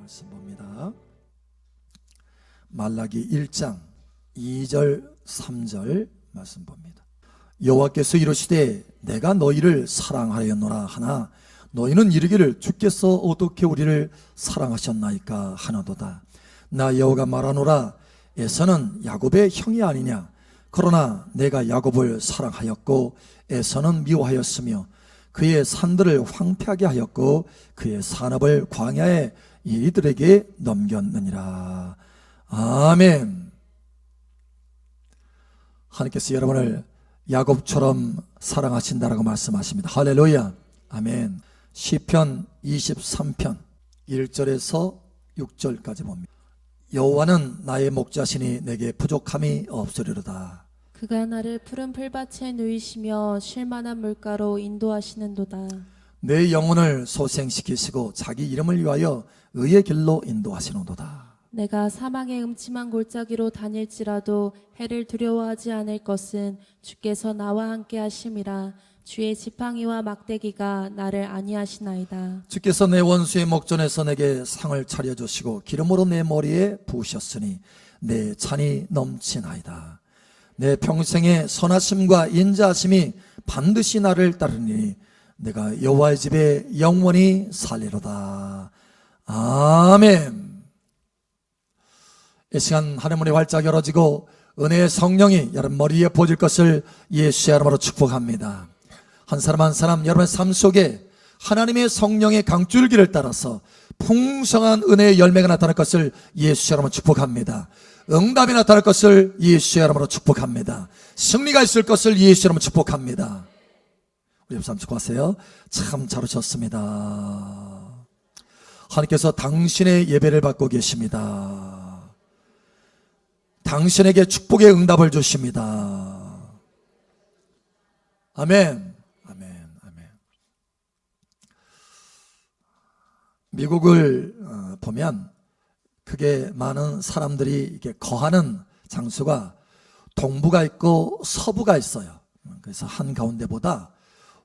말씀 봅니다. 말라기 1장 2절 3절 말씀 봅니다. 여호와께서 이르시되 내가 너희를 사랑하였노라 하나 너희는 이르기를 주께서 어떻게 우리를 사랑하셨나이까 하노도다. 나 여호와가 말하노라 에서는 야곱의 형이 아니냐. 그러나 내가 야곱을 사랑하였고 에서는 미워하였으며 그의 산들을 황폐하게 하였고 그의 산업을 광야의 이들에게 넘겼느니라. 아멘. 하나님께서 여러분을 야곱처럼 사랑하신다라고 말씀하십니다. 할렐루야. 아멘. 시편 23편 1절에서 6절까지 봅니다. 여호와는 나의 목자시니 내게 부족함이 없으리로다. 그가 나를 푸른 풀밭에 누이시며 쉴만한 물가로 인도하시는도다. 내 영혼을 소생시키시고 자기 이름을 위하여 의의 길로 인도하시는도다. 내가 사망의 음침한 골짜기로 다닐지라도 해를 두려워하지 않을 것은 주께서 나와 함께 하심이라. 주의 지팡이와 막대기가 나를 안위하시나이다. 주께서 내 원수의 목전에서 내게 상을 차려주시고 기름으로 내 머리에 부으셨으니 내 잔이 넘치나이다. 내 평생의 선하심과 인자하심이 반드시 나를 따르니 내가 여호와의 집에 영원히 살리로다. 아멘. 이 시간 하늘문이 활짝 열어지고 은혜의 성령이 여러분 머리에 부어질 것을 예수의 이름으로 축복합니다. 한 사람 한 사람 여러분의 삶 속에 하나님의 성령의 강줄기를 따라서 풍성한 은혜의 열매가 나타날 것을 예수의 이름으로 축복합니다. 응답이 나타날 것을 예수의 이름으로 축복합니다. 승리가 있을 것을 예수의 이름으로 축복합니다. 우리 옆사람 축복하세요. 참 잘 오셨습니다. 하나님께서 당신의 예배를 받고 계십니다. 당신에게 축복의 응답을 주십니다. 아멘. 아멘. 아멘. 미국을 보면 크게 많은 사람들이 이렇게 거하는 장소가 동부가 있고 서부가 있어요. 그래서 한 가운데보다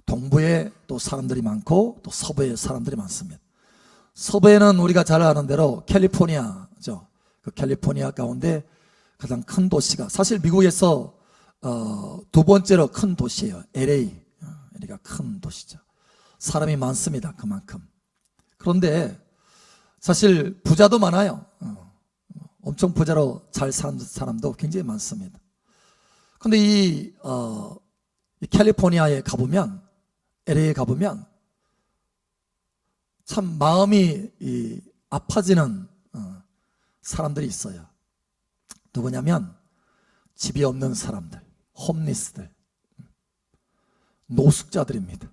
동부에 또 사람들이 많고 또 서부에 사람들이 많습니다. 서부에는 우리가 잘 아는 대로 캘리포니아죠. 그 캘리포니아 가운데 가장 큰 도시가 사실 미국에서 두 번째로 큰 도시예요. LA. 여기가 큰 도시죠. 사람이 많습니다. 그만큼. 그런데 사실 부자도 많아요. 엄청 부자로 잘 사는 사람도 굉장히 많습니다. 그런데 이 캘리포니아에 가보면 LA에 가보면 참 마음이 아파지는 사람들이 있어요. 누구냐면 집이 없는 사람들, 홈리스들, 노숙자들입니다.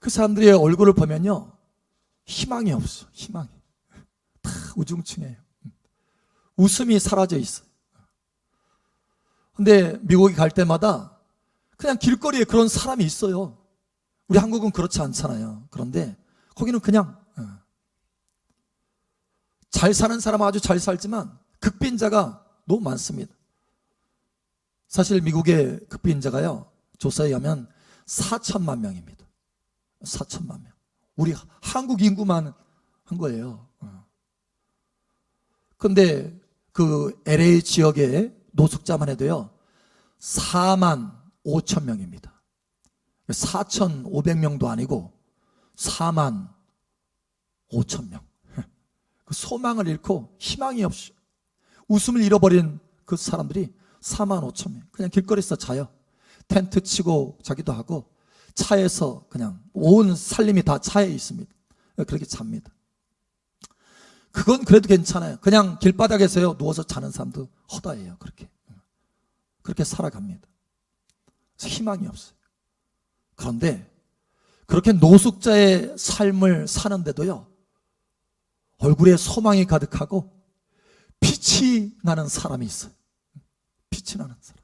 그 사람들의 얼굴을 보면요 희망이 없어. 희망이 다 우중충해요. 웃음이 사라져 있어요. 근데 미국에 갈 때마다 그냥 길거리에 그런 사람이 있어요. 우리 한국은 그렇지 않잖아요. 그런데 거기는 그냥 잘 사는 사람은 아주 잘 살지만 극빈자가 너무 많습니다. 사실 미국의 극빈자가요 조사에 의하면 4천만 명입니다. 4천만 명. 우리 한국 인구만 한 거예요. 그런데 그 LA 지역의 노숙자만 해도요 4만 5천 명입니다. 4,500명도 아니고 4만 5천 명. 그 소망을 잃고 희망이 없이 웃음을 잃어버린 그 사람들이 4만 5천 명. 그냥 길거리에서 자요. 텐트 치고 자기도 하고 차에서 그냥 온 살림이 다 차에 있습니다. 그렇게 잡니다. 그건 그래도 괜찮아요. 그냥 길바닥에서요 누워서 자는 사람도 허다해요. 그렇게 살아갑니다. 그래서 희망이 없어요. 그런데 그렇게 노숙자의 삶을 사는데도요 얼굴에 소망이 가득하고 빛이 나는 사람이 있어요. 빛이 나는 사람.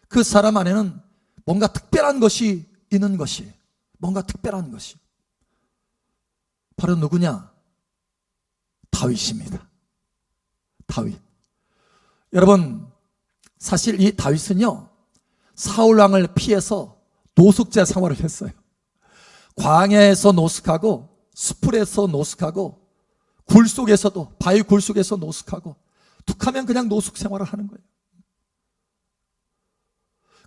그 사람 안에는 뭔가 특별한 것이 있는 것이에요. 뭔가 특별한 것이. 바로 누구냐? 다윗입니다. 다윗. 여러분 사실 이 다윗은요 사울 왕을 피해서 노숙자 생활을 했어요. 광야에서 노숙하고 수풀에서 노숙하고 굴 속에서도, 바위 굴 속에서 노숙하고, 툭하면 그냥 노숙 생활을 하는 거예요.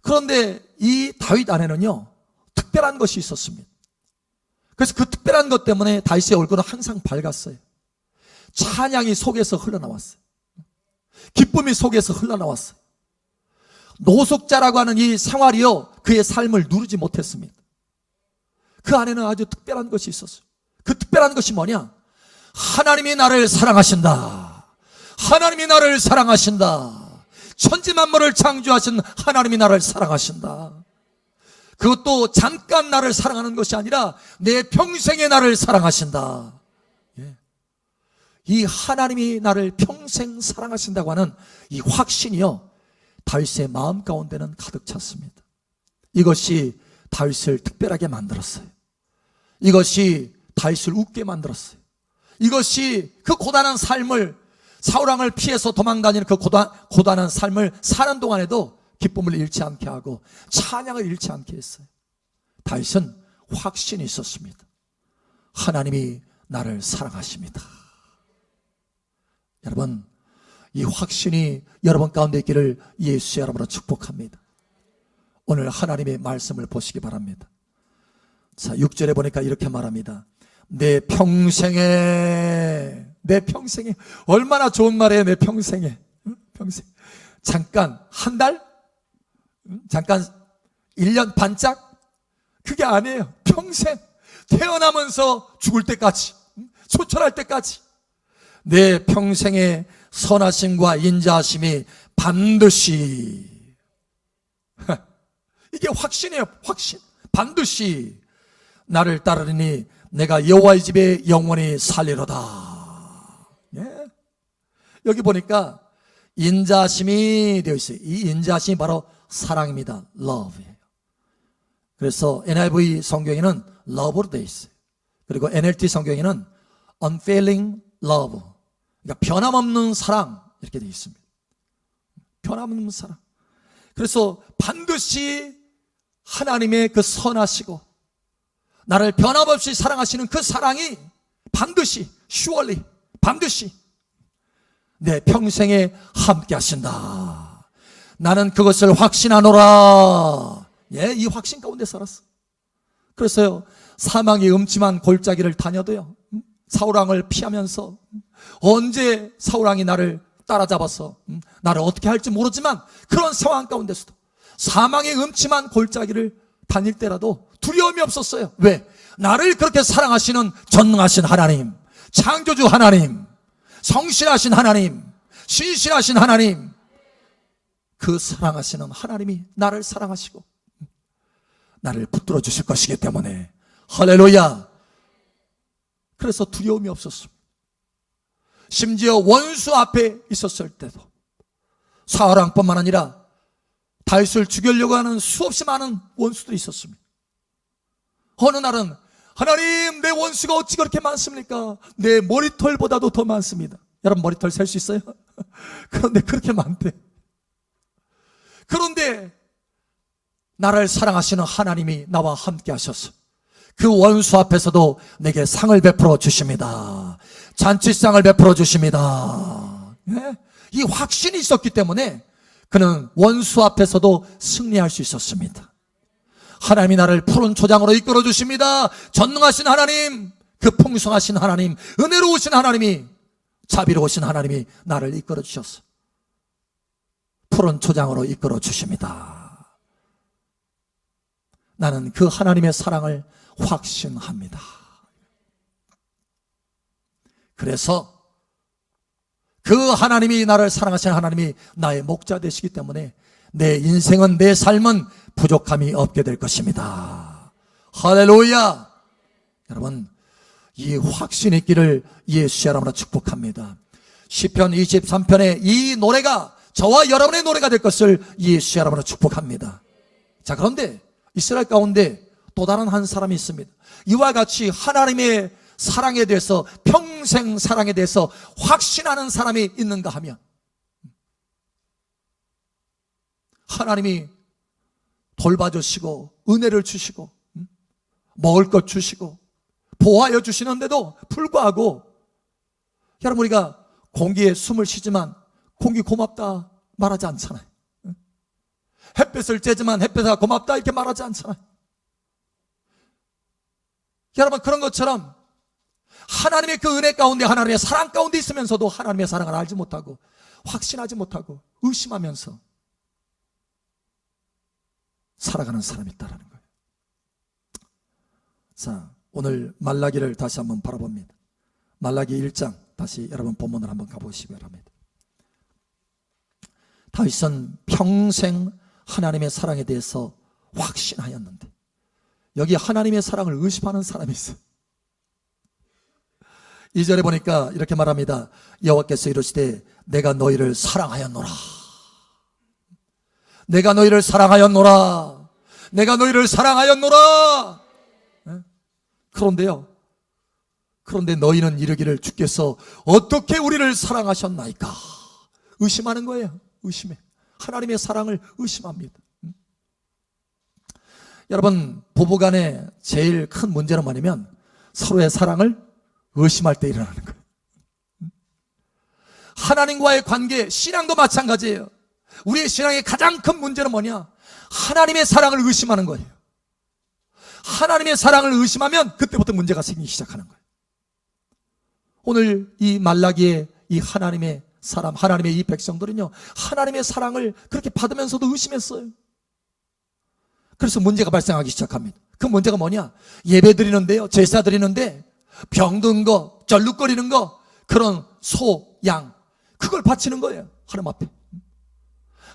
그런데 이 다윗 안에는요, 특별한 것이 있었습니다. 그래서 그 특별한 것 때문에 다윗의 얼굴은 항상 밝았어요. 찬양이 속에서 흘러나왔어요. 기쁨이 속에서 흘러나왔어요. 노숙자라고 하는 이 생활이요, 그의 삶을 누르지 못했습니다. 그 안에는 아주 특별한 것이 있었어요. 그 특별한 것이 뭐냐? 하나님이 나를 사랑하신다. 하나님이 나를 사랑하신다. 천지만물을 창조하신 하나님이 나를 사랑하신다. 그것도 잠깐 나를 사랑하는 것이 아니라 내 평생에 나를 사랑하신다. 이 하나님이 나를 평생 사랑하신다고 하는 이 확신이요, 다윗의 마음 가운데는 가득 찼습니다. 이것이 다윗을 특별하게 만들었어요. 이것이 다윗을 웃게 만들었어요. 이것이 그 고단한 삶을, 사울왕을 피해서 도망다니는 그 고단한 삶을 사는 동안에도 기쁨을 잃지 않게 하고 찬양을 잃지 않게 했어요. 다윗은 확신이 있었습니다. 하나님이 나를 사랑하십니다. 여러분, 이 확신이 여러분 가운데 있기를 예수 여러분으로 축복합니다. 오늘 하나님의 말씀을 보시기 바랍니다. 자, 6절에 보니까 이렇게 말합니다. 내 평생에 얼마나 좋은 말이에요. 내 평생. 잠깐 한 달? 잠깐 1년 반짝? 그게 아니에요. 평생, 태어나면서 죽을 때까지, 소천할 때까지 내 평생의 선하심과 인자하심이 반드시, 이게 확신이에요. 확신. 반드시 나를 따르니 내가 여호와의 집에 영원히 살리로다. 예. 여기 보니까 인자심이 되어 있어요. 이 인자심이 바로 사랑입니다. love예요. 그래서 NIV 성경에는 love로 되어 있어요. 그리고 NLT 성경에는 unfailing love, 그러니까 변함없는 사랑, 이렇게 되어 있습니다. 변함없는 사랑. 그래서 반드시 하나님의 그 선하시고 나를 변함없이 사랑하시는 그 사랑이 반드시, surely, 반드시 내 평생에 함께 하신다. 나는 그것을 확신하노라. 예, 이 확신 가운데 살았어. 그래서요, 사망의 음침한 골짜기를 다녀도요, 사울왕을 피하면서, 언제 사울왕이 나를 따라잡아서 나를 어떻게 할지 모르지만 그런 상황 가운데서도 사망의 음침한 골짜기를 다닐 때라도 두려움이 없었어요. 왜? 나를 그렇게 사랑하시는 전능하신 하나님, 창조주 하나님, 성실하신 하나님, 신실하신 하나님, 그 사랑하시는 하나님이 나를 사랑하시고 나를 붙들어 주실 것이기 때문에, 할렐루야. 그래서 두려움이 없었습니다. 심지어 원수 앞에 있었을 때도 사울왕뿐만 아니라 다윗을 죽이려고 하는 수없이 많은 원수들이 있었습니다. 어느 날은, 하나님, 내 원수가 어찌 그렇게 많습니까? 내 머리털보다도 더 많습니다. 여러분, 머리털 셀 수 있어요? 그런데 그렇게 많대. 그런데 나를 사랑하시는 하나님이 나와 함께 하셔서 그 원수 앞에서도 내게 상을 베풀어 주십니다. 잔치상을 베풀어 주십니다. 네? 이 확신이 있었기 때문에 그는 원수 앞에서도 승리할 수 있었습니다. 하나님이 나를 푸른 초장으로 이끌어 주십니다. 전능하신 하나님, 그 풍성하신 하나님, 은혜로우신 하나님이, 자비로우신 하나님이 나를 이끌어 주셨어. 푸른 초장으로 이끌어 주십니다. 나는 그 하나님의 사랑을 확신합니다. 그래서 그 하나님이, 나를 사랑하시는 하나님이 나의 목자 되시기 때문에 내 인생은, 내 삶은 부족함이 없게 될 것입니다. 할렐루야. 여러분, 이 확신이 있기를 예수 이름으로 축복합니다. 시편 23편의 이 노래가 저와 여러분의 노래가 될 것을 예수 이름으로 축복합니다. 자, 그런데 이스라엘 가운데 또 다른 한 사람이 있습니다. 이와 같이 하나님의 사랑에 대해서, 평생 사랑에 대해서 확신하는 사람이 있는가 하면, 하나님이 돌봐주시고 은혜를 주시고 먹을 것 주시고 보호하여 주시는데도 불구하고 여러분, 우리가 공기에 숨을 쉬지만 공기 고맙다 말하지 않잖아요. 햇볕을 쬐지만 햇볕아 고맙다 이렇게 말하지 않잖아요. 여러분, 그런 것처럼 하나님의 그 은혜 가운데, 하나님의 사랑 가운데 있으면서도 하나님의 사랑을 알지 못하고 확신하지 못하고 의심하면서 살아가는 사람이 있다라는 거예요. 자, 오늘 말라기를 다시 한번 바라봅니다. 말라기 1장 다시 여러분 본문을 한번 가보시기 바랍니다. 다윗은 평생 하나님의 사랑에 대해서 확신하였는데 여기 하나님의 사랑을 의심하는 사람이 있어요. 2절에 보니까 이렇게 말합니다. 여호와께서 이르시되 내가 너희를 사랑하였노라. 내가 너희를 사랑하였노라. 내가 너희를 사랑하였노라. 그런데요, 그런데 너희는 이르기를 주께서 어떻게 우리를 사랑하셨나이까. 의심하는 거예요. 의심해. 하나님의 사랑을 의심합니다. 여러분, 부부간에 제일 큰 문제는 뭐냐면 서로의 사랑을 의심할 때 일어나는 거예요. 하나님과의 관계, 신앙도 마찬가지예요. 우리의 신앙의 가장 큰 문제는 뭐냐? 하나님의 사랑을 의심하는 거예요. 하나님의 사랑을 의심하면 그때부터 문제가 생기기 시작하는 거예요. 오늘 이 말라기의 이 하나님의 사람, 하나님의 이 백성들은요, 하나님의 사랑을 그렇게 받으면서도 의심했어요. 그래서 문제가 발생하기 시작합니다. 그 문제가 뭐냐? 예배 드리는데요, 제사 드리는데 병든 거, 절룩거리는 거, 그런 소, 양, 그걸 바치는 거예요. 하나님 앞에.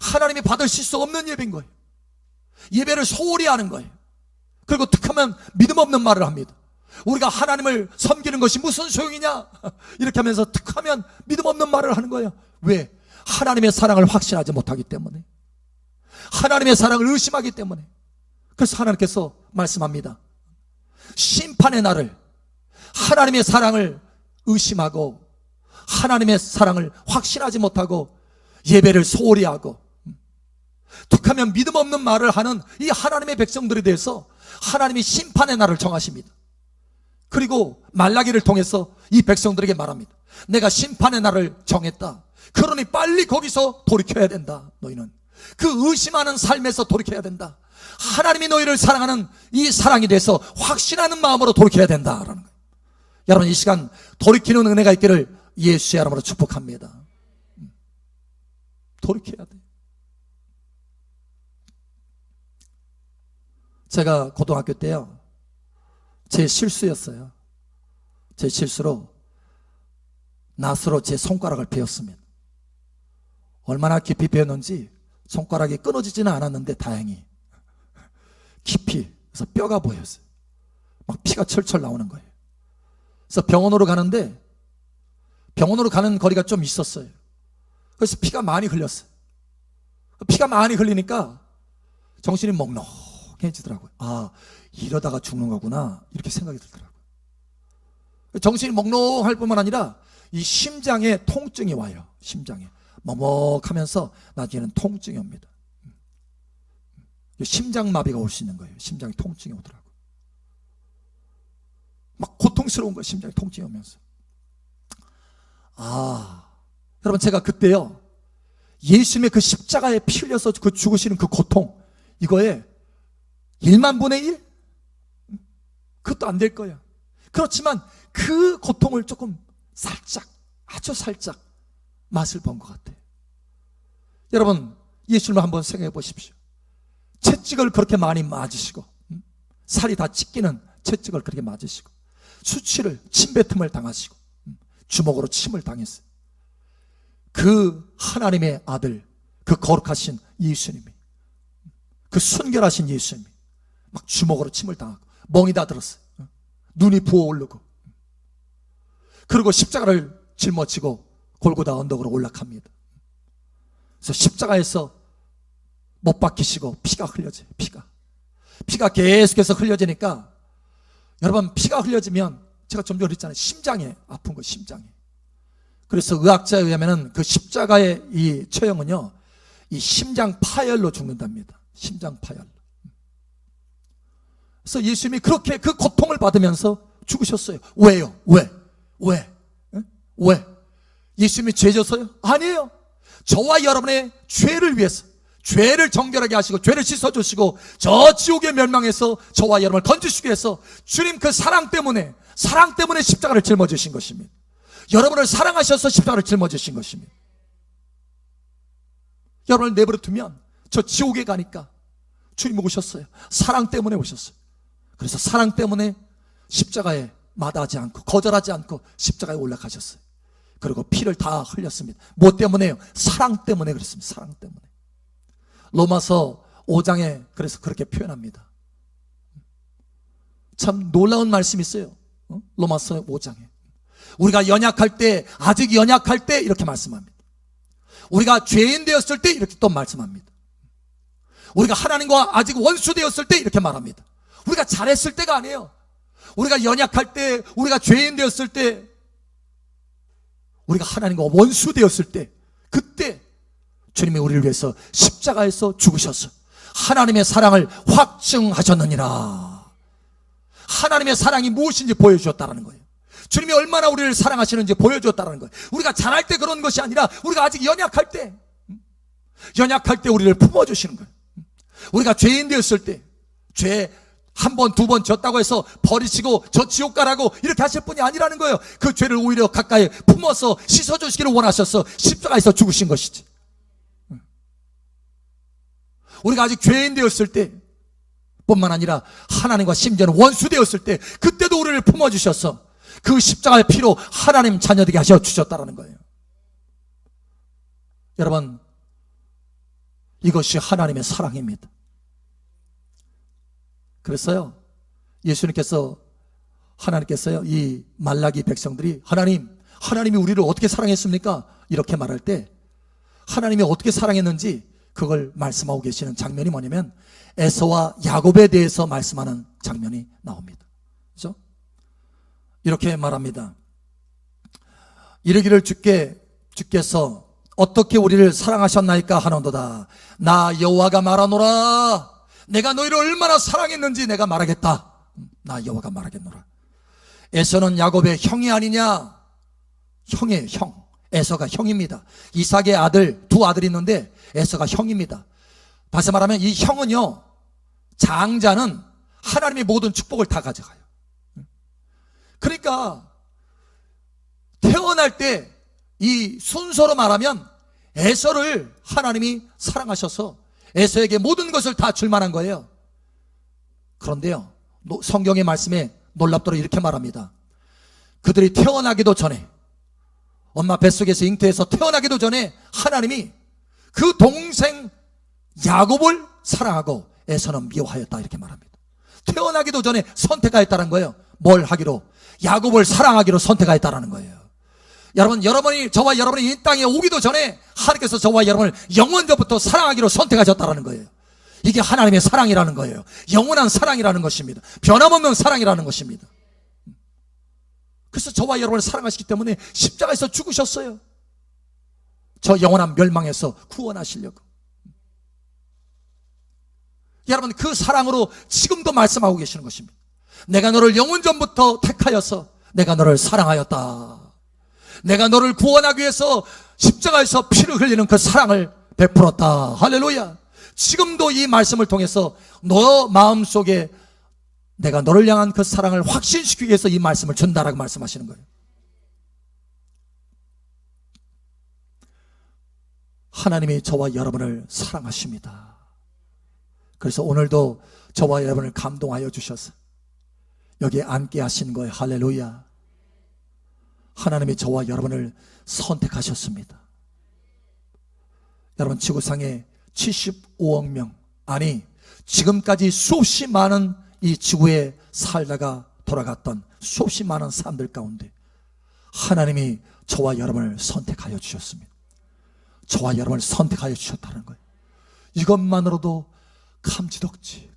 하나님이 받으실 수 없는 예배인 거예요. 예배를 소홀히 하는 거예요. 그리고 툭하면 믿음 없는 말을 합니다. 우리가 하나님을 섬기는 것이 무슨 소용이냐, 이렇게 하면서 툭하면 믿음 없는 말을 하는 거예요. 왜? 하나님의 사랑을 확신하지 못하기 때문에, 하나님의 사랑을 의심하기 때문에. 그래서 하나님께서 말씀합니다. 심판의 날을 하나님의 사랑을 의심하고 하나님의 사랑을 확신하지 못하고 예배를 소홀히 하고 툭하면 믿음 없는 말을 하는 이 하나님의 백성들에 대해서 하나님이 심판의 날을 정하십니다. 그리고 말라기를 통해서 이 백성들에게 말합니다. 내가 심판의 날을 정했다. 그러니 빨리 거기서 돌이켜야 된다. 너희는 그 의심하는 삶에서 돌이켜야 된다. 하나님이 너희를 사랑하는 이 사랑에 대해서 확신하는 마음으로 돌이켜야 된다라는 거예요. 여러분, 이 시간 돌이키는 은혜가 있기를 예수의 이름으로 축복합니다. 돌이켜야 돼. 제가 고등학교 때요, 제 실수였어요. 제 실수로 낫으로 제 손가락을 베었습니다. 얼마나 깊이 베었는지 손가락이 끊어지지는 않았는데 다행히 깊이, 그래서 뼈가 보였어요. 막 피가 철철 나오는 거예요. 그래서 병원으로 가는데 병원으로 가는 거리가 좀 있었어요. 그래서 피가 많이 흘렸어요. 피가 많이 흘리니까 정신이 몽롱해지더라고요. 아, 이러다가 죽는 거구나, 이렇게 생각이 들더라고요. 정신이 몽롱할 뿐만 아니라 이 심장에 통증이 와요. 심장에 먹먹하면서 나중에는 통증이 옵니다. 심장마비가 올 수 있는 거예요. 심장에 통증이 오더라고요. 막 고통스러운 거예요. 심장에 통증이 오면서. 여러분, 제가 그때요, 예수님의 그 십자가에 피 흘려서 그 죽으시는 그 고통, 이거에 1만 분의 1? 그것도 안 될 거예요. 그렇지만 그 고통을 조금 살짝, 아주 살짝 맛을 본 것 같아요. 여러분, 예수님을 한번 생각해 보십시오. 채찍을 그렇게 많이 맞으시고, 살이 다 찢기는 채찍을 그렇게 맞으시고, 수치를, 침뱉음을 당하시고, 주먹으로 침을 당했어요. 그 하나님의 아들, 그 거룩하신 예수님이, 그 순결하신 예수님이 막 주먹으로 침을 당하고 멍이 다 들었어요. 눈이 부어오르고, 그리고 십자가를 짊어지고 골고다 언덕으로 올라갑니다. 그래서 십자가에서 못 박히시고 피가 흘려져요. 피가 계속해서 흘려지니까, 여러분, 피가 흘려지면 제가 좀 전에 그랬잖아요. 심장에 아픈 거, 심장에. 그래서 의학자에 의하면 그 십자가의 이 처형은요, 이 심장 파열로 죽는답니다. 심장 파열. 그래서 예수님이 그렇게 그 고통을 받으면서 죽으셨어요. 왜요? 왜? 예수님이 죄 져서요? 아니에요. 저와 여러분의 죄를 위해서, 죄를 정결하게 하시고 죄를 씻어주시고 저 지옥의 멸망에서 저와 여러분을 건지시기 위해서 주님 그 사랑 때문에 십자가를 짊어지신 것입니다. 여러분을 사랑하셔서 십자가를 짊어지신 것입니다. 여러분을 내버려 두면 저 지옥에 가니까 주님 오셨어요. 사랑 때문에 오셨어요. 그래서 사랑 때문에 십자가에 마다하지 않고 거절하지 않고 십자가에 올라가셨어요. 그리고 피를 다 흘렸습니다. 뭐 때문에요? 사랑 때문에 그렇습니다. 사랑 때문에. 로마서 5장에 그래서 그렇게 표현합니다. 참 놀라운 말씀이 있어요. 로마서 5장에 우리가 연약할 때, 아직 연약할 때 이렇게 말씀합니다. 우리가 죄인 되었을 때 이렇게 또 말씀합니다. 우리가 하나님과 아직 원수 되었을 때 이렇게 말합니다. 우리가 잘했을 때가 아니에요. 우리가 연약할 때, 우리가 죄인 되었을 때, 우리가 하나님과 원수 되었을 때, 그때 주님이 우리를 위해서 십자가에서 죽으셔서 하나님의 사랑을 확증하셨느니라. 하나님의 사랑이 무엇인지 보여주셨다는 거예요. 주님이 얼마나 우리를 사랑하시는지 보여주었다는 거예요. 우리가 잘할 때 그런 것이 아니라 우리가 아직 연약할 때 우리를 품어주시는 거예요. 우리가 죄인 되었을 때, 죄 한 번, 두 번 졌다고 해서 버리시고 저 지옥 가라고 이렇게 하실 분이 아니라는 거예요. 그 죄를 오히려 가까이 품어서 씻어주시기를 원하셔서 십자가에서 죽으신 것이지. 우리가 아직 죄인 되었을 때 뿐만 아니라 하나님과 심지어는 원수 되었을 때, 그때도 우리를 품어주셔서 그 십자가의 피로 하나님 자녀되게 하셔 주셨다는 거예요. 여러분, 이것이 하나님의 사랑입니다. 그래서요, 하나님께서요, 이 말라기 백성들이 하나님이 우리를 어떻게 사랑했습니까? 이렇게 말할 때 하나님이 어떻게 사랑했는지 그걸 말씀하고 계시는 장면이 뭐냐면 에서와 야곱에 대해서 말씀하는 장면이 나옵니다. 그렇죠? 이렇게 말합니다. 이르기를 주께서 어떻게 우리를 사랑하셨나이까 하는도다. 나 여호와가 말하노라. 내가 너희를 얼마나 사랑했는지 내가 말하겠다. 나 여호와가 말하겠노라. 에서는 야곱의 형이 아니냐? 형이에요, 형. 에서가 형입니다. 이삭의 아들, 두 아들이 있는데 에서가 형입니다. 다시 말하면 이 형은요, 장자는 하나님의 모든 축복을 다 가져가요. 그러니까 태어날 때 이 순서로 말하면 에서를 하나님이 사랑하셔서 에서에게 모든 것을 다 줄 만한 거예요. 그런데요, 성경의 말씀에 놀랍도록 이렇게 말합니다. 그들이 태어나기도 전에, 엄마 뱃속에서 잉태해서 태어나기도 전에 하나님이 그 동생 야곱을 사랑하고 에서는 미워하였다, 이렇게 말합니다. 태어나기도 전에 선택하였다는 거예요. 뭘 하기로? 야곱을 사랑하기로 선택하였다는 거예요. 여러분이 저와 여러분이 이 땅에 오기도 전에 하나님께서 저와 여러분을 영원전부터 사랑하기로 선택하셨다는 거예요. 이게 하나님의 사랑이라는 거예요. 영원한 사랑이라는 것입니다. 변함없는 사랑이라는 것입니다. 그래서 저와 여러분을 사랑하시기 때문에 십자가에서 죽으셨어요. 저 영원한 멸망에서 구원하시려고. 여러분, 그 사랑으로 지금도 말씀하고 계시는 것입니다. 내가 너를 영원전부터 택하여서 내가 너를 사랑하였다. 내가 너를 구원하기 위해서 십자가에서 피를 흘리는 그 사랑을 베풀었다. 할렐루야. 지금도 이 말씀을 통해서 너 마음속에 내가 너를 향한 그 사랑을 확신시키기 위해서 이 말씀을 준다라고 말씀하시는 거예요. 하나님이 저와 여러분을 사랑하십니다. 그래서 오늘도 저와 여러분을 감동하여 주셔서 여기에 앉게 하신 거예요. 할렐루야. 하나님이 저와 여러분을 선택하셨습니다. 여러분, 지구상에 75억 명, 아니 지금까지 수없이 많은 이 지구에 살다가 돌아갔던 수없이 많은 사람들 가운데 하나님이 저와 여러분을 선택하여 주셨습니다. 저와 여러분을 선택하여 주셨다는 거예요. 이것만으로도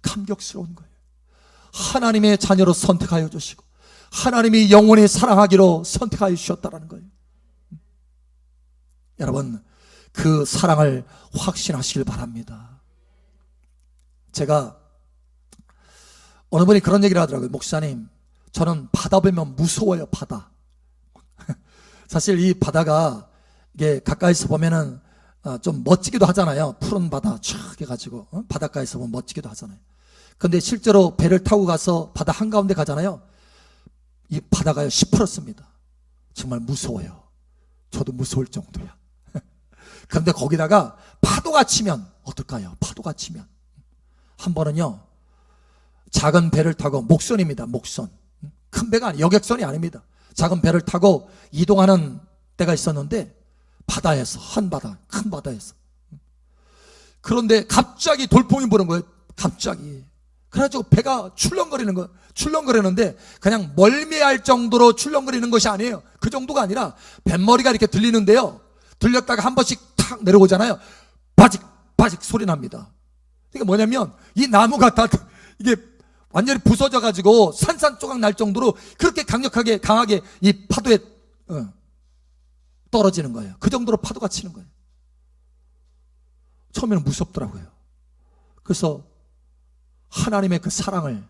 감격스러운 거예요. 하나님의 자녀로 선택하여 주시고 하나님이 영원히 사랑하기로 선택하여 주셨다는 거예요. 여러분, 그 사랑을 확신하시길 바랍니다. 제가 어느 분이 그런 얘기를 하더라고요. 목사님, 저는 바다 보면 무서워요. 바다. 사실 이 바다가 이게 가까이서 보면은 좀 멋지기도 하잖아요. 푸른 바다 촥 해가지고 바닷가에서 보면 멋지기도 하잖아요. 근데 실제로 배를 타고 가서 바다 한가운데 가잖아요. 이 바다가요 시퍼렇습니다. 정말 무서워요. 저도 무서울 정도야. 그런데 거기다가 파도가 치면 어떨까요? 파도가 치면 한 번은요 작은 배를 타고 목선입니다. 목선. 큰 배가 아니에요. 여객선이 아닙니다. 작은 배를 타고 이동하는 때가 있었는데 바다에서 한바다 큰 바다에서 그런데 갑자기 돌풍이 부는 거예요. 갑자기. 그래가지고 배가 출렁거리는 거예요. 출렁거리는데 그냥 멀미할 정도로 출렁거리는 것이 아니에요. 그 정도가 아니라 뱃머리가 이렇게 들리는데요. 들렸다가 한 번씩 탁 내려오잖아요. 바직 바직 소리 납니다. 이게 뭐냐면 이 나무가 다 이게 완전히 부서져 가지고 산산조각 날 정도로 그렇게 강력하게 강하게 이 파도에 떨어지는 거예요. 그 정도로 파도가 치는 거예요. 처음에는 무섭더라고요. 그래서 하나님의 그 사랑을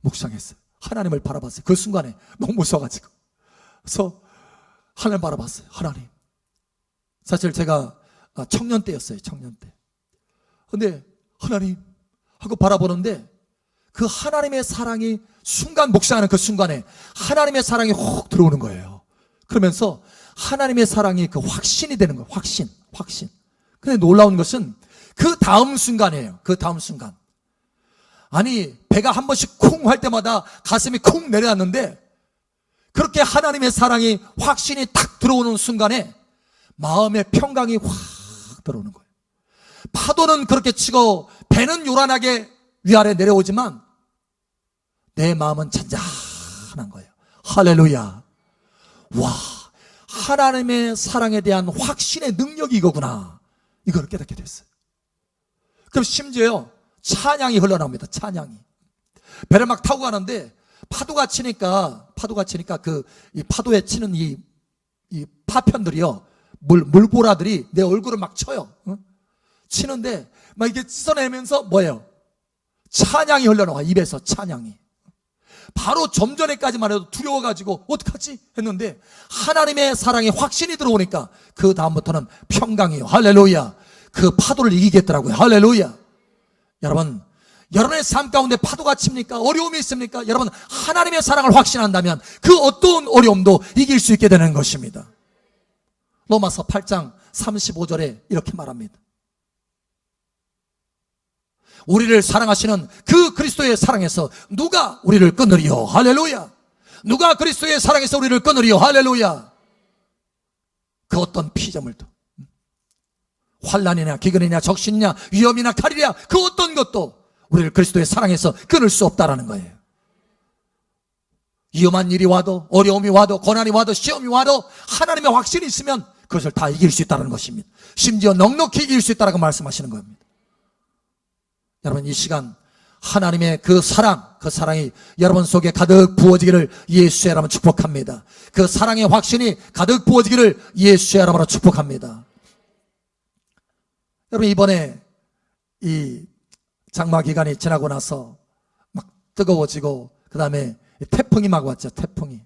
묵상했어요. 하나님을 바라봤어요. 그 순간에 너무 무서워가지고. 그래서 하나님 바라봤어요. 하나님. 사실 제가 청년 때였어요. 청년 때. 근데 하나님 하고 바라보는데 그 하나님의 사랑이 순간 묵상하는 그 순간에 하나님의 사랑이 혹 들어오는 거예요. 그러면서 하나님의 사랑이 그 확신이 되는 거예요. 확신. 근데 놀라운 것은 그 다음 순간이에요. 그 다음 순간. 아니 배가 한 번씩 쿵 할 때마다 가슴이 쿵 내려앉는데 그렇게 하나님의 사랑이 확신이 탁 들어오는 순간에 마음의 평강이 확 들어오는 거예요. 파도는 그렇게 치고 배는 요란하게 위아래 내려오지만 내 마음은 잔잔한 거예요. 할렐루야. 와, 하나님의 사랑에 대한 확신의 능력이 이거구나. 이걸 깨닫게 됐어요. 그럼 심지어 찬양이 흘러나옵니다. 찬양이. 배를 막 타고 가는데 파도가 치니까 이 파도에 치는 이 파편들이요. 물보라들이 내 얼굴을 막 쳐요. 치는데 막 이게 씻어내면서 뭐예요? 찬양이 흘러나와. 입에서 찬양이. 바로 좀 전에까지만 해도 두려워가지고 어떡하지 했는데 하나님의 사랑에 확신이 들어오니까 그 다음부터는 평강이에요. 할렐루야. 그 파도를 이기겠더라고요. 할렐루야. 여러분, 여러분의 삶 가운데 파도가 칩니까? 어려움이 있습니까? 여러분, 하나님의 사랑을 확신한다면 그 어떤 어려움도 이길 수 있게 되는 것입니다. 로마서 8장 35절에 이렇게 말합니다. 우리를 사랑하시는 그 그리스도의 사랑에서 누가 우리를 끊으리요? 할렐루야. 누가 그리스도의 사랑에서 우리를 끊으리요? 할렐루야. 그 어떤 피조물도 환난이나 기근이나 적신이나 위험이나 칼이냐 그 어떤 것도 우리를 그리스도의 사랑에서 끊을 수 없다라는 거예요. 위험한 일이 와도 어려움이 와도 고난이 와도 시험이 와도 하나님의 확신이 있으면 그것을 다 이길 수 있다는 것입니다. 심지어 넉넉히 이길 수 있다라고 말씀하시는 겁니다. 여러분, 이 시간 하나님의 그 사랑이 여러분 속에 가득 부어지기를 예수의 이름으로 축복합니다. 그 사랑의 확신이 가득 부어지기를 예수의 이름으로 축복합니다. 여러분, 이번에 이 장마 기간이 지나고 나서 막 뜨거워지고 그 다음에 태풍이 막 왔죠. 태풍이.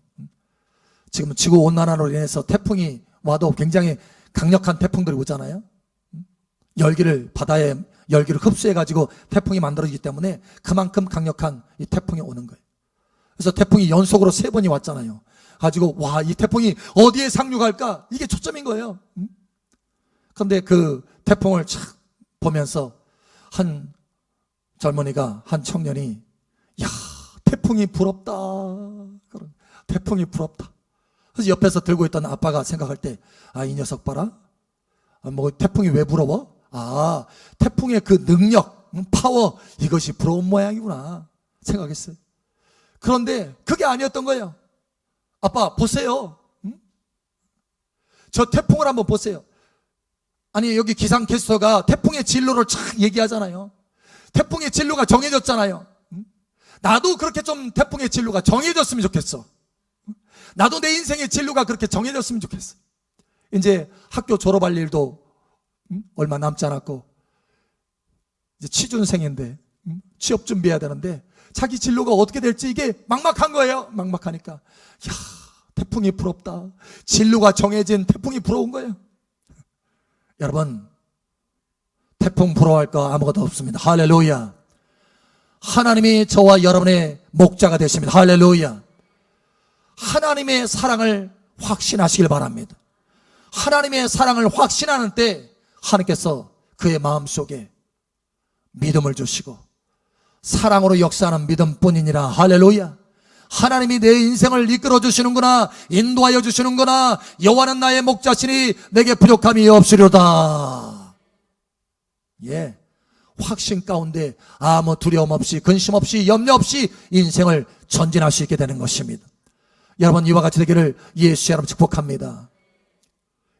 지금 지구온난화로 인해서 태풍이 와도 굉장히 강력한 태풍들이 오잖아요. 바다의 열기를 흡수해가지고 태풍이 만들어지기 때문에 그만큼 강력한 이 태풍이 오는 거예요. 그래서 태풍이 연속으로 3번이 왔잖아요. 가지고 와, 이 태풍이 어디에 상륙할까? 이게 초점인 거예요. 그런데 그 태풍을 착 보면서 한 젊은이가, 한 청년이 야, 태풍이 부럽다. 태풍이 부럽다. 그래서 옆에서 들고 있던 아빠가 생각할 때 이 녀석 봐라. 뭐 태풍이 왜 부러워? 태풍의 그 능력, 파워, 이것이 부러운 모양이구나 생각했어요. 그런데 그게 아니었던 거예요. 아빠 보세요. 저 태풍을 한번 보세요. 아니, 여기 기상캐스터가 태풍의 진로를 쫙 얘기하잖아요. 태풍의 진로가 정해졌잖아요. 나도 그렇게 좀 태풍의 진로가 정해졌으면 좋겠어. 나도 내 인생의 진로가 그렇게 정해졌으면 좋겠어. 이제 학교 졸업할 일도 얼마 남지 않았고 이제 취준생인데 취업 준비해야 되는데 자기 진로가 어떻게 될지 이게 막막한 거예요. 막막하니까 태풍이 부럽다. 진로가 정해진 태풍이 부러운 거예요. 여러분, 태풍 불어할 거 아무것도 없습니다. 할렐루야. 하나님이 저와 여러분의 목자가 되십니다. 할렐루야. 하나님의 사랑을 확신하시길 바랍니다. 하나님의 사랑을 확신하는 때 하나님께서 그의 마음속에 믿음을 주시고 사랑으로 역사하는 믿음뿐이니라. 할렐루야. 하나님이 내 인생을 이끌어 주시는구나, 인도하여 주시는구나. 여호와는 나의 목자시니 내게 부족함이 없으리로다. 예, 확신 가운데 아무 두려움 없이, 근심 없이, 염려 없이 인생을 전진할 수 있게 되는 것입니다. 여러분, 이와 같이 되기를 예수 이름으로 축복합니다.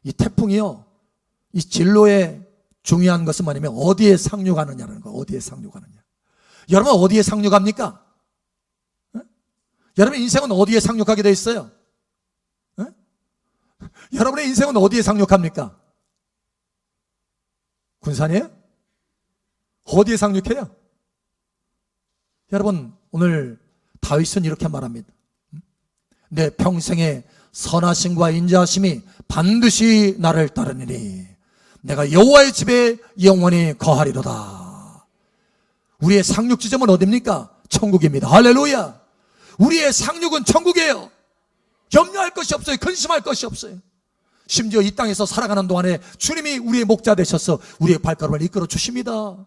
이 태풍이요, 이 진로의 중요한 것은 뭐냐면 어디에 상륙하느냐는 거예요. 어디에 상륙하느냐. 여러분, 어디에 상륙합니까? 여러분의 인생은 어디에 상륙하게 되어 있어요? 여러분의 인생은 어디에 상륙합니까? 군산이에요? 어디에 상륙해요? 여러분, 오늘 다윗은 이렇게 말합니다. 내 평생의 선하심과 인자하심이 반드시 나를 따르니니 내가 여호와의 집에 영원히 거하리로다. 우리의 상륙 지점은 어디입니까? 천국입니다. 할렐루야. 우리의 상륙은 천국이에요. 염려할 것이 없어요. 근심할 것이 없어요. 심지어 이 땅에서 살아가는 동안에 주님이 우리의 목자 되셔서 우리의 발걸음을 이끌어 주십니다.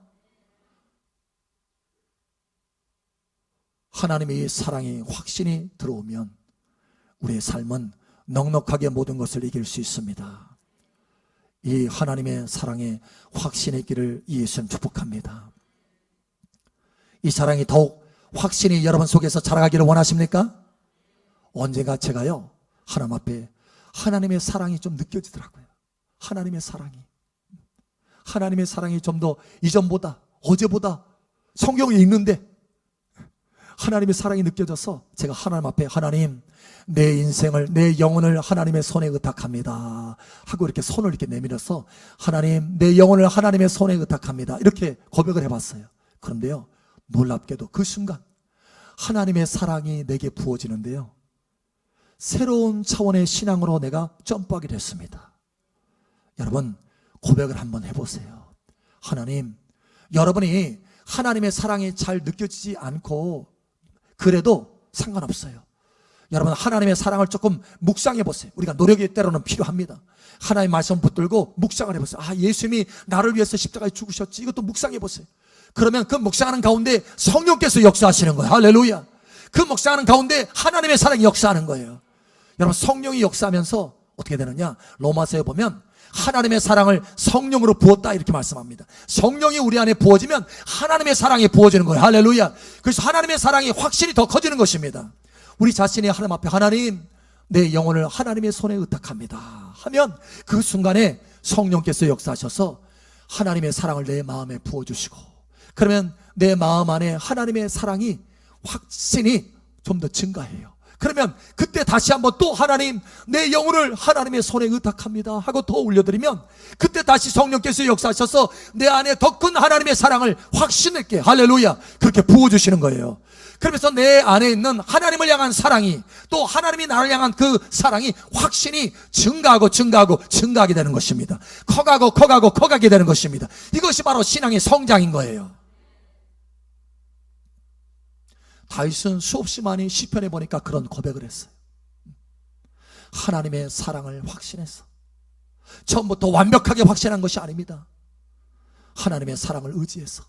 하나님의 사랑이 확신이 들어오면 우리의 삶은 넉넉하게 모든 것을 이길 수 있습니다. 이 하나님의 사랑에 확신이 있기를 예수님 축복합니다. 이 사랑이 더욱 확신이 여러분 속에서 자라가기를 원하십니까? 언젠가 제가요, 하나님 앞에 하나님의 사랑이 좀 느껴지더라고요. 하나님의 사랑이 좀 더 이전보다, 어제보다 성경에 읽는데 하나님의 사랑이 느껴져서 제가 하나님 앞에, 하나님, 내 인생을, 내 영혼을 하나님의 손에 의탁합니다 하고 이렇게 손을 이렇게 내밀어서, 하나님, 내 영혼을 하나님의 손에 의탁합니다 이렇게 고백을 해봤어요. 그런데요, 놀랍게도 그 순간 하나님의 사랑이 내게 부어지는데요, 새로운 차원의 신앙으로 내가 점프하게 됐습니다. 여러분, 고백을 한번 해보세요. 하나님, 여러분이 하나님의 사랑이 잘 느껴지지 않고 그래도 상관없어요. 여러분, 하나님의 사랑을 조금 묵상해 보세요. 우리가 노력이 때로는 필요합니다. 하나님의 말씀 붙들고 묵상을 해보세요. 아, 예수님이 나를 위해서 십자가에 죽으셨지. 이것도 묵상해 보세요. 그러면 그 묵상하는 가운데 성령께서 역사하시는 거예요. 할렐루야. 그 묵상하는 가운데 하나님의 사랑이 역사하는 거예요. 여러분, 성령이 역사하면서 어떻게 되느냐, 로마서에 보면 하나님의 사랑을 성령으로 부었다 이렇게 말씀합니다. 성령이 우리 안에 부어지면 하나님의 사랑이 부어지는 거예요. 할렐루야. 그래서 하나님의 사랑이 확실히 더 커지는 것입니다. 우리 자신이 하나님 앞에, 하나님, 내 영혼을 하나님의 손에 의탁합니다 하면 그 순간에 성령께서 역사하셔서 하나님의 사랑을 내 마음에 부어주시고, 그러면 내 마음 안에 하나님의 사랑이 확신이 좀 더 증가해요. 그러면 그때 다시 한번 또 하나님, 내 영혼을 하나님의 손에 의탁합니다 하고 더 올려드리면 그때 다시 성령께서 역사하셔서 내 안에 더 큰 하나님의 사랑을 확신 있게, 할렐루야, 그렇게 부어주시는 거예요. 그러면서 내 안에 있는 하나님을 향한 사랑이, 또 하나님이 나를 향한 그 사랑이 확신이 증가하게 되는 것입니다. 커가게 되는 것입니다. 이것이 바로 신앙의 성장인 거예요. 다윗은 수없이 많이 시편에 보니까 그런 고백을 했어요. 하나님의 사랑을 확신해서, 처음부터 완벽하게 확신한 것이 아닙니다. 하나님의 사랑을 의지해서,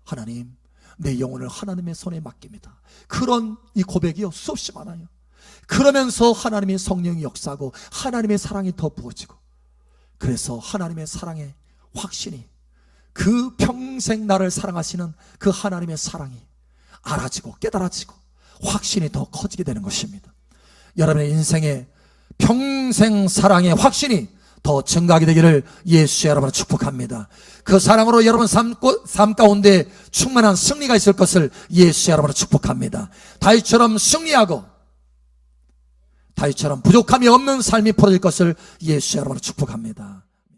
하나님, 내 영혼을 하나님의 손에 맡깁니다. 그런 이 고백이요, 수없이 많아요. 그러면서 하나님의 성령이 역사하고 하나님의 사랑이 더 부어지고, 그래서 하나님의 사랑의 확신이, 그 평생 나를 사랑하시는 그 하나님의 사랑이 알아지고 깨달아지고 확신이 더 커지게 되는 것입니다. 여러분의 인생의 평생 사랑의 확신이 더 증가하게 되기를 예수 여러분을 축복합니다. 그 사랑으로 여러분 삶 가운데 충만한 승리가 있을 것을 예수 여러분을 축복합니다. 다윗처럼 승리하고 다윗처럼 부족함이 없는 삶이 벌어질 것을 예수 여러분을 축복합니다.